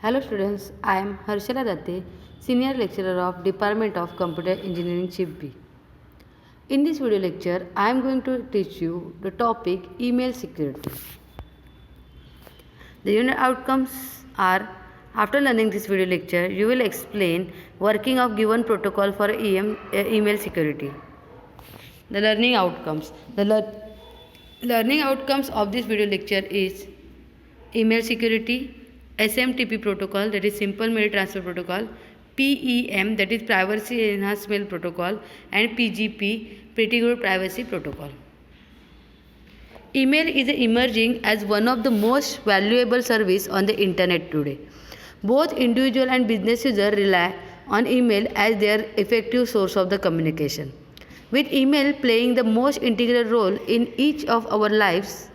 Hello students, I am Harshala Datte, Senior Lecturer of Department of Computer Engineering CHIPB. In this video lecture, I am going to teach you the topic email security. The unit outcomes are, after learning this video lecture, you will explain working of given protocol for email security. The learning outcomes. The learning outcomes of this video lecture is email security, SMTP protocol, that is Simple Mail Transfer Protocol, PEM, that is Privacy Enhanced Mail Protocol, and PGP, Pretty Good Privacy Protocol. Email is emerging as one of the most valuable service on the internet today. Both individual and business users rely on email as their effective source of the communication. With email playing the most integral role in each of our lives,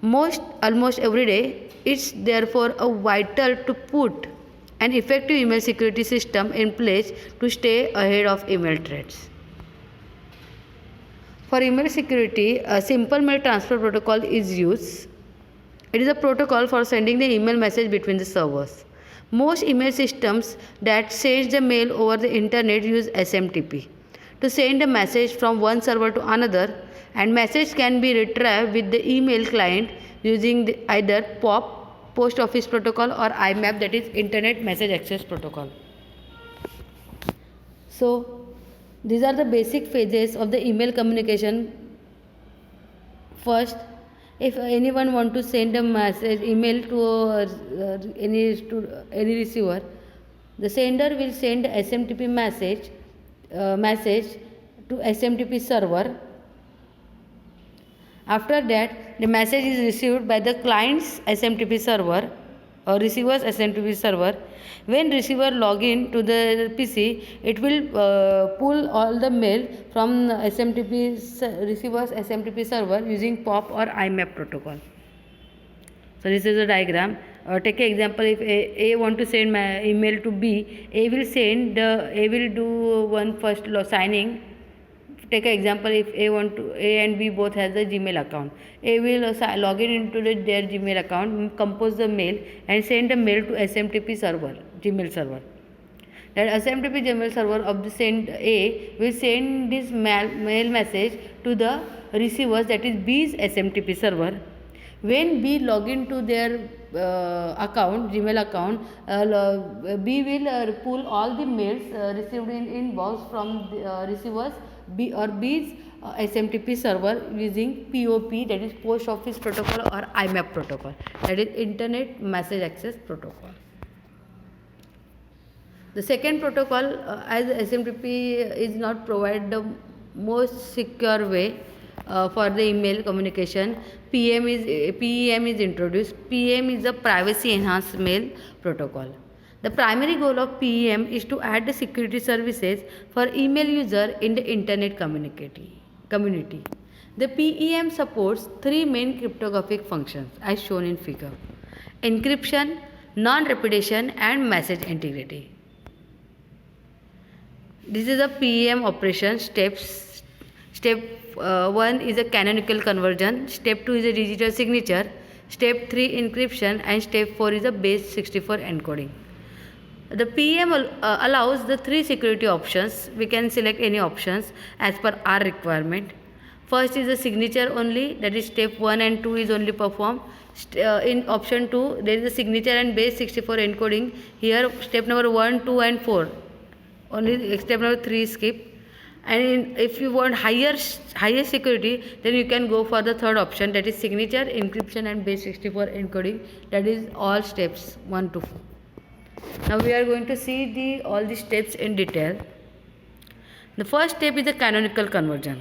almost every day, it's therefore a vital to put an effective email security system in place to stay ahead of email threats. For email security, a simple mail transfer protocol is used. It is a protocol for sending the email message between the servers. Most email systems that send the mail over the internet use SMTP to send a message from one server to another, and message can be retrieved with the email client using either POP, Post Office Protocol, or IMAP, that is Internet Message Access Protocol. So these are the basic phases of the email communication. First, if anyone want to send a message email to any receiver, the sender will send SMTP message to SMTP server. After that, the message is received by the client's SMTP server or receiver's SMTP server. When receiver log in to the PC, it will pull all the mail from receiver's SMTP server using POP or IMAP protocol. So this is a diagram. Take an example. If A want to send my email to B, A will do one first signing. Take an example. If A and B both has a Gmail account, A will log in into their Gmail account, compose the mail, and send the mail to SMTP server, Gmail server. That SMTP Gmail server of the A will send this mail message to the receivers, that is B's SMTP server. When B log into their Gmail account, B will pull all the mails received in inbox from the receivers B's SMTP server using POP, that is Post Office Protocol, or IMAP protocol, that is Internet Message Access Protocol. The second protocol, as SMTP is not provide the most secure way for the email communication, PEM is introduced. PEM is a Privacy Enhanced Mail Protocol. The primary goal of PEM is to add the security services for email user in the internet community. The PEM supports three main cryptographic functions as shown in figure: encryption, non-repetition, and message integrity. This is a PEM operation steps. Step 1 is a canonical conversion, step 2 is a digital signature, step 3 encryption, and step 4 is a base 64 encoding. The PEM allows the three security options. We can select any options as per our requirement. First is the signature only, that is step 1 and 2 is only performed. In option 2, there is a signature and base 64 encoding. Here step number 1, 2 and 4. Only step number 3 skip. And if you want higher security, then you can go for the third option, that is signature, encryption, and base 64 encoding. That is all steps 1 to 4. Now we are going to see all the steps in detail. The first step is the canonical conversion.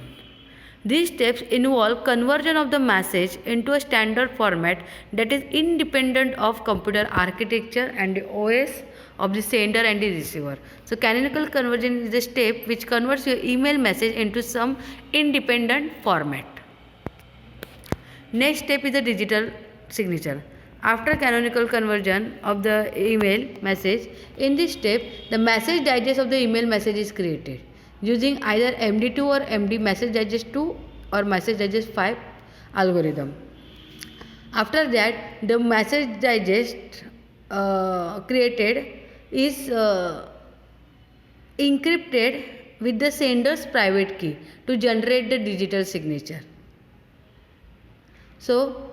These steps involve conversion of the message into a standard format that is independent of computer architecture and the OS of the sender and the receiver. So canonical conversion is the step which converts your email message into some independent format. Next step is the digital signature. After canonical conversion of the email message, in this step, the message digest of the email message is created using either MD2 or MD message digest 2 or message digest 5 algorithm. After that, the message digest created is encrypted with the sender's private key to generate the digital signature. So,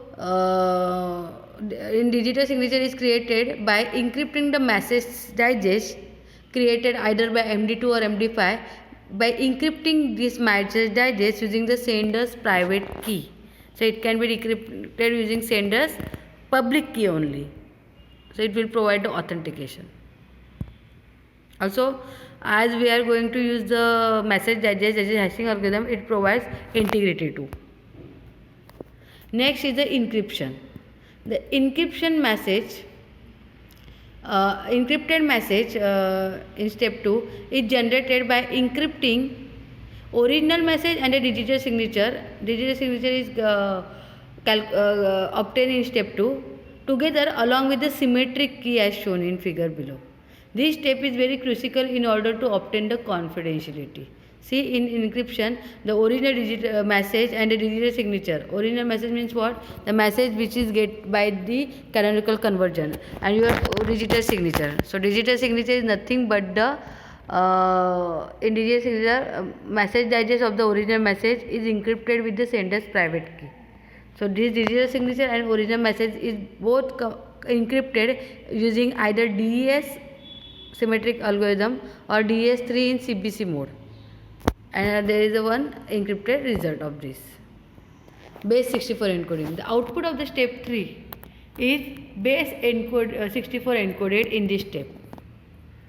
in digital signature is created by encrypting the message digest created either by MD2 or MD5 by encrypting this message digest using the sender's private key. So, it can be decrypted using sender's public key only. So, it will provide the authentication. Also, as we are going to use the message digest as a hashing algorithm, it provides integrity too. Next is the encryption. The encrypted message in step 2 is generated by encrypting original message and a digital signature. Digital signature is obtained in step 2 together along with the symmetric key as shown in figure below. This step is very crucial in order to obtain the confidentiality. See, in encryption, the original digital message and the digital signature. Original message means what? The message which is get by the canonical conversion, and your digital signature. So, digital signature is nothing but the in digital signature message digest of the original message is encrypted with the sender's private key. So, this digital signature and original message is both encrypted using either DES symmetric algorithm or DES3 in CBC mode. And there is a one encrypted result of this. Base 64 encoding. The output of the step 3 is base 64 encoded in this step.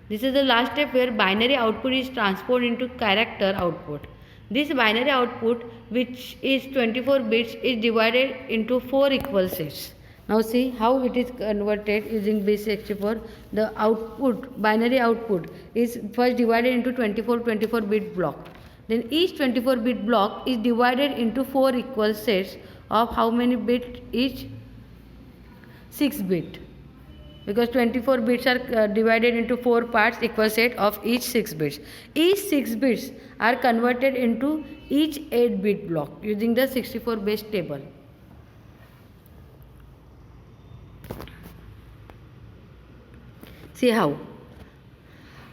This is the last step where binary output is transformed into character output. This binary output, which is 24 bits, is divided into 4 equal sets. Now see how it is converted using base 64. The output, binary output, is first divided into 24 bit block. Then each 24 bit block is divided into 4 equal sets of how many bit each? 6 bit. Because 24 bits are divided into 4 parts equal set of each 6 bits. Each 6 bits are converted into each 8 bit block using the 64 base table. See how.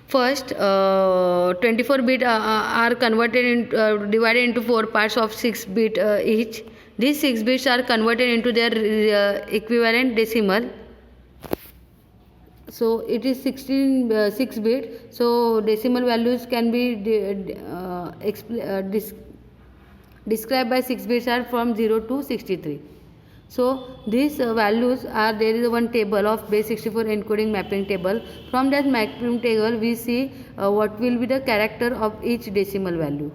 First, 24 bit are converted in divided into 4 parts of 6 bit each. These 6 bits are converted into their equivalent decimal. So it is 6 bit. So decimal values can be described by 6 bits are from 0 to 63. So these values are, there is one table of base 64 encoding mapping table. From that mapping table we see what will be the character of each decimal value,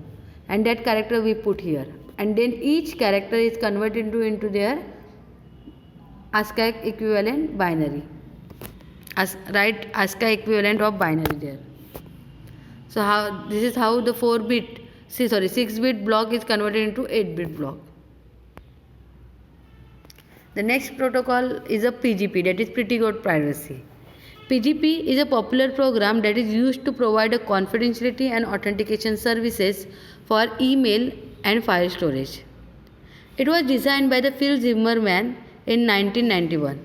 and that character we put here, and then each character is converted into their ASCII equivalent binary. Write ASCII equivalent of binary there. So how this is how the 6 bit block is converted into 8 bit block. The next protocol is a PGP, that is pretty good privacy. PGP is a popular program that is used to provide a confidentiality and authentication services for email and file storage. It was designed by the Phil Zimmermann in 1991.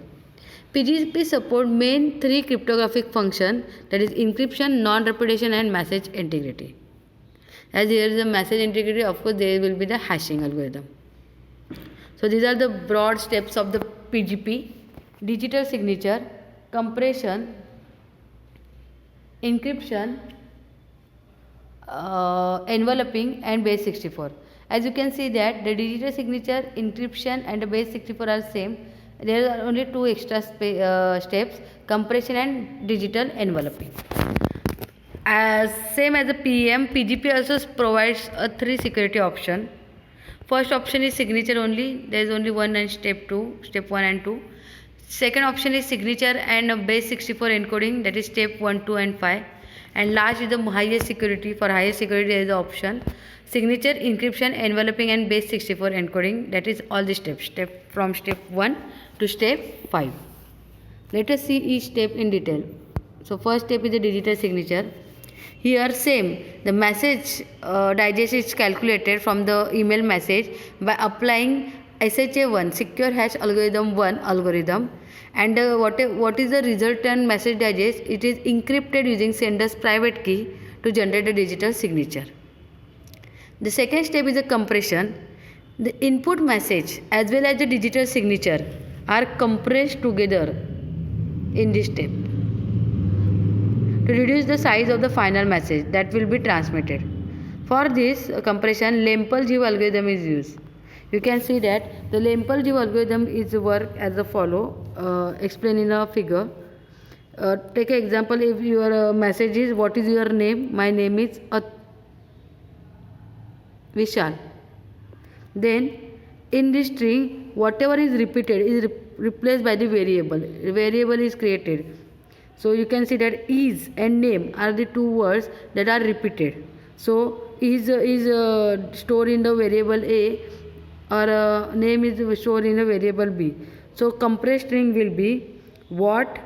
PGP supports main 3 cryptographic functions, that is encryption, non-repudiation and message integrity. As here is the message integrity, of course there will be the hashing algorithm. So these are the broad steps of the PGP: digital signature, compression, encryption, enveloping and base 64. As you can see that the digital signature, encryption and the base 64 are same. There are only 2 extra steps: compression and digital enveloping. As same as the PEM, PGP also provides a 3 security option. First option is signature only. There is only one and step 1 and 2. Second option is signature and base 64 encoding, that is step 1, 2 and 5. And last is the highest security. For highest security there is the option signature, encryption, enveloping and base 64 encoding, that is all the steps, from step 1 to step 5. Let us see each step in detail. So first step is the digital signature. Here same, the message digest is calculated from the email message by applying SHA1, secure hash algorithm 1 algorithm, and what is the resultant message digest? It is encrypted using sender's private key to generate a digital signature. The second step is the compression. The input message as well as the digital signature are compressed together in this step to reduce the size of the final message that will be transmitted. For this compression, Lempel-Ziv algorithm is used. You can see that the Lempel-Ziv algorithm is work as the follow, explained in a figure. Take an example. If your message is, what is your name? My name is Vishal. Then in this string, whatever is repeated is replaced by the variable. The variable is created. So you can see that is and name are the two words that are repeated. So is stored in the variable A, or name is stored in the variable B. So compressed string will be what.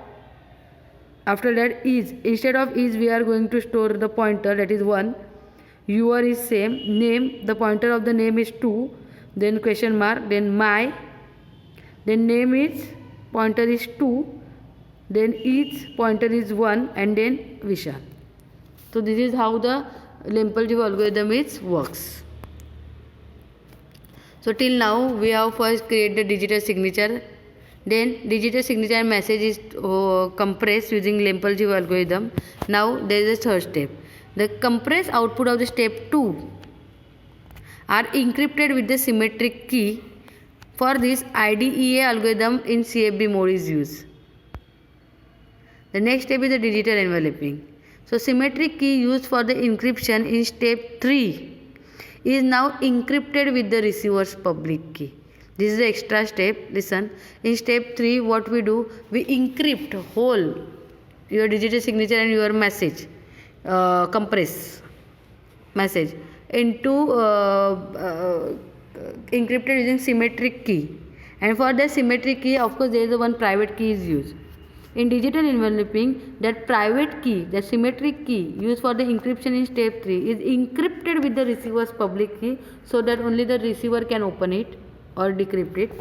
After that is, instead of is we are going to store the pointer, that is 1. Your is same, name, the pointer of the name is 2, then question mark, then my, then name is pointer is 2, then each pointer is 1, and then Vishal. So this is how the Lempel-Ziv algorithm works. So till now we have first created the digital signature, then digital signature and message is compressed using Lempel-Ziv algorithm. Now there is a third step. The compressed output of the step 2 are encrypted with the symmetric key. For this, IDEA algorithm in CFD mode is used. The next step is the digital enveloping. So symmetric key used for the encryption in step 3 is now encrypted with the receiver's public key. This is the extra step. Listen, in step 3 what we do, we encrypt whole your digital signature and your message, compress message into encrypted using symmetric key. And for the symmetric key, of course, there is one private key is used. In digital enveloping, that private key, that symmetric key used for the encryption in step 3 is encrypted with the receiver's public key, so that only the receiver can open it or decrypt it.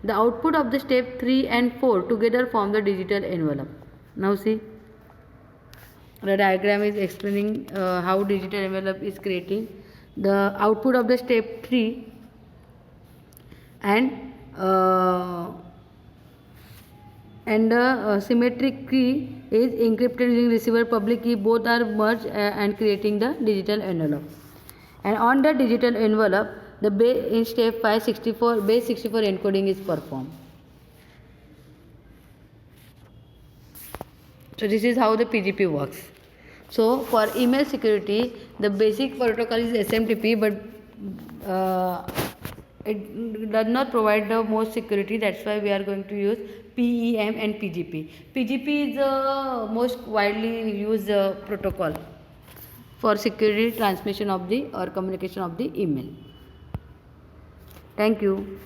The output of the step 3 and 4 together form the digital envelope. Now see, the diagram is explaining how digital envelope is creating. The output of the step 3 and the symmetric key is encrypted using receiver public key. Both are merged and creating the digital envelope. And on the digital envelope, the in step 5, base 64 encoding is performed. So this is how the PGP works. So for email security, the basic protocol is SMTP, but it does not provide the most security. That's why we are going to use PEM and PGP. PGP is the most widely used protocol for security transmission of the or communication of the email. Thank you.